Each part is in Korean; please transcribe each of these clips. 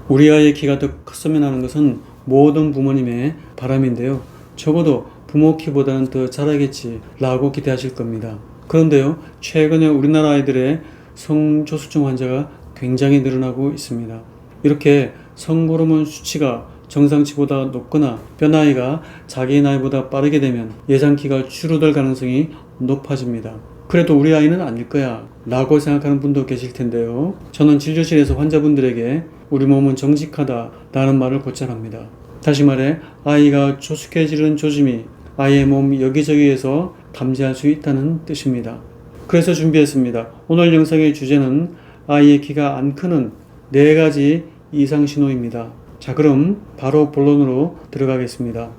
우리 아이의 키가 더 컸으면 하는 것은 모든 부모님의 바람인데요. 적어도 부모 키보다는 더 자라겠지 라고 기대하실 겁니다. 그런데요, 최근에 우리나라 아이들의 성조숙증 환자가 굉장히 늘어나고 있습니다. 이렇게 성호르몬 수치가 정상치보다 높거나 뼈나이가 자기 나이보다 빠르게 되면 예상키가 줄어들 가능성이 높아집니다. 그래도 우리 아이는 아닐 거야 라고 생각하는 분도 계실 텐데요. 저는 진료실에서 환자분들에게 우리 몸은 정직하다 라는 말을 곧잘 합니다. 다시 말해 아이가 조숙해지는 조짐이 아이의 몸 여기저기에서 감지할 수 있다는 뜻입니다. 그래서 준비했습니다. 오늘 영상의 주제는 아이의 키가 안 크는 4가지 이상 신호입니다. 자, 그럼 바로 본론으로 들어가겠습니다.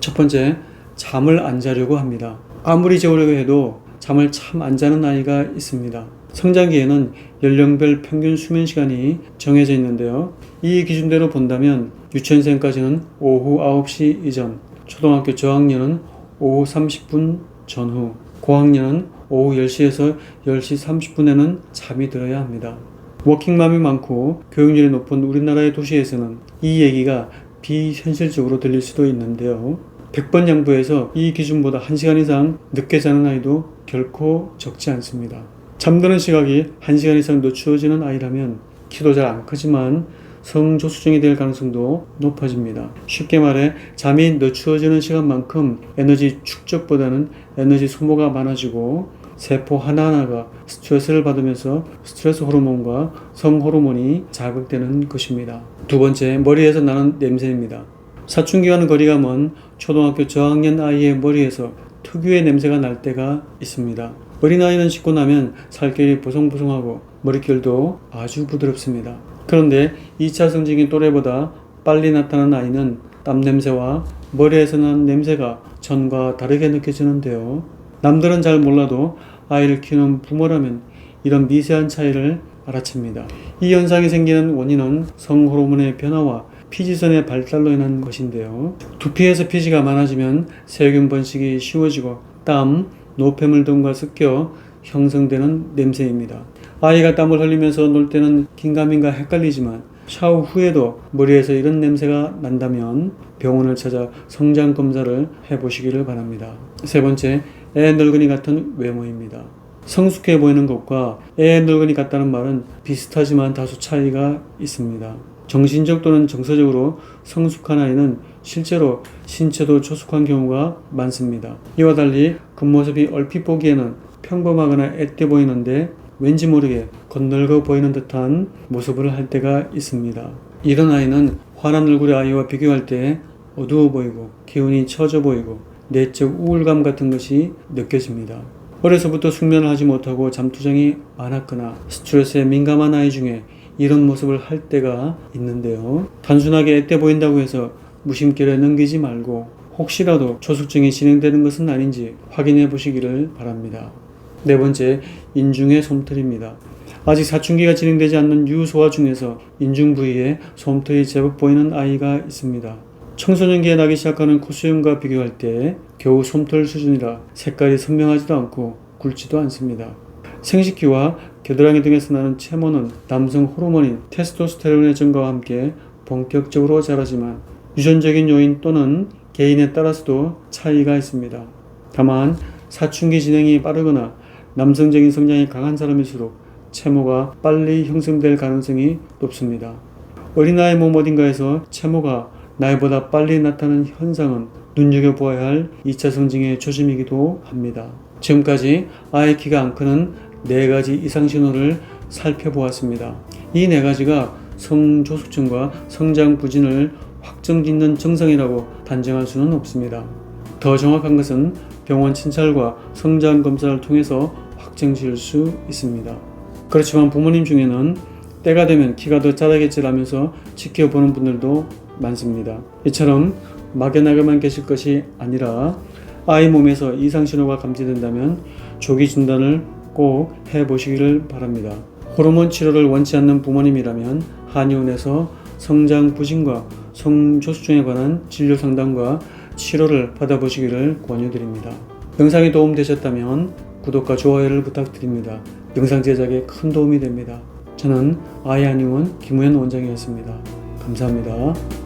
첫 번째, 잠을 안 자려고 합니다. 아무리 재우려고 해도 잠을 참 안 자는 아이가 있습니다. 성장기에는 연령별 평균 수면 시간이 정해져 있는데요. 이 기준대로 본다면 유치원생까지는 오후 9시 이전, 초등학교 저학년은 오후 30분 전후, 고학년은 오후 10시에서 10시 30분에는 잠이 들어야 합니다. 워킹맘이 많고 교육률이 높은 우리나라의 도시에서는 이 얘기가 비현실적으로 들릴 수도 있는데요. 100번 양보해서 이 기준보다 1시간 이상 늦게 자는 아이도 결코 적지 않습니다. 잠드는 시각이 1시간 이상 늦추어지는 아이라면 키도 잘 안 크지만 성조숙증이 될 가능성도 높아집니다. 쉽게 말해 잠이 늦추어지는 시간만큼 에너지 축적보다는 에너지 소모가 많아지고 세포 하나하나가 스트레스를 받으면서 스트레스 호르몬과 성 호르몬이 자극되는 것입니다. 두 번째, 머리에서 나는 냄새입니다. 사춘기와는 거리가 먼 초등학교 저학년 아이의 머리에서 특유의 냄새가 날 때가 있습니다. 어린아이는 씻고 나면 살결이 보송보송하고 머릿결도 아주 부드럽습니다. 그런데 2차 성징의 또래보다 빨리 나타나는 아이는 땀 냄새와 머리에서 나는 냄새가 전과 다르게 느껴지는데요. 남들은 잘 몰라도 아이를 키우는 부모라면 이런 미세한 차이를 알아챕니다. 이 현상이 생기는 원인은 성호르몬의 변화와 피지선의 발달로 인한 것인데요. 두피에서 피지가 많아지면 세균 번식이 쉬워지고 땀, 노폐물 등과 섞여 형성되는 냄새입니다. 아이가 땀을 흘리면서 놀 때는 긴가민가 헷갈리지만 샤워 후에도 머리에서 이런 냄새가 난다면 병원을 찾아 성장 검사를 해보시기를 바랍니다. 세 번째, 애 늙은이 같은 외모입니다. 성숙해 보이는 것과 애 늙은이 같다는 말은 비슷하지만 다소 차이가 있습니다. 정신적 또는 정서적으로 성숙한 아이는 실제로 신체도 조숙한 경우가 많습니다. 이와 달리 겉모습이 얼핏 보기에는 평범하거나 앳돼 보이는데 왠지 모르게 겉늙어 보이는 듯한 모습을 할 때가 있습니다. 이런 아이는 환한 얼굴의 아이와 비교할 때 어두워 보이고 기운이 처져 보이고 내적 우울감 같은 것이 느껴집니다. 어려서부터 숙면을 하지 못하고 잠투정이 많았거나 스트레스에 민감한 아이 중에 이런 모습을 할 때가 있는데요. 단순하게 앳돼 보인다고 해서 무심결에 넘기지 말고 혹시라도 조숙증이 진행되는 것은 아닌지 확인해 보시기를 바랍니다. 네 번째, 인중의 솜털입니다. 아직 사춘기가 진행되지 않는 유소아 중에서 인중 부위에 솜털이 제법 보이는 아이가 있습니다. 청소년기에 나기 시작하는 콧수염과 비교할 때 겨우 솜털 수준이라 색깔이 선명하지도 않고 굵지도 않습니다. 생식기와 겨드랑이 등에서 나는 체모는 남성 호르몬인 테스토스테론의 증가와 함께 본격적으로 자라지만 유전적인 요인 또는 개인에 따라서도 차이가 있습니다. 다만 사춘기 진행이 빠르거나 남성적인 성향이 강한 사람일수록 체모가 빨리 형성될 가능성이 높습니다. 어린아이 몸 어딘가에서 체모가 나이보다 빨리 나타나는 현상은 눈여겨보아야 할 2차 성징의 조짐이기도 합니다. 지금까지 아이 키가 안 크는 4가지 이상 신호를 살펴보았습니다. 이 4가지가 성조숙증과 성장 부진을 확정짓는 증상이라고 단정할 수는 없습니다. 더 정확한 것은 병원 진찰과 성장 검사를 통해서 확정지을 수 있습니다. 그렇지만 부모님 중에는 때가 되면 키가 더 자라겠지라면서 지켜보는 분들도 많습니다. 이처럼 막연하게만 계실 것이 아니라 아이 몸에서 이상 신호가 감지된다면 조기 진단을 꼭 해보시기를 바랍니다. 호르몬 치료를 원치 않는 부모님이라면 한의원에서 성장 부진과 성조숙증에 관한 진료 상담과 치료를 받아보시기를 권유드립니다. 영상이 도움되셨다면 구독과 좋아요를 부탁드립니다. 영상 제작에 큰 도움이 됩니다. 저는 아이한의원 김우현 원장이었습니다. 감사합니다.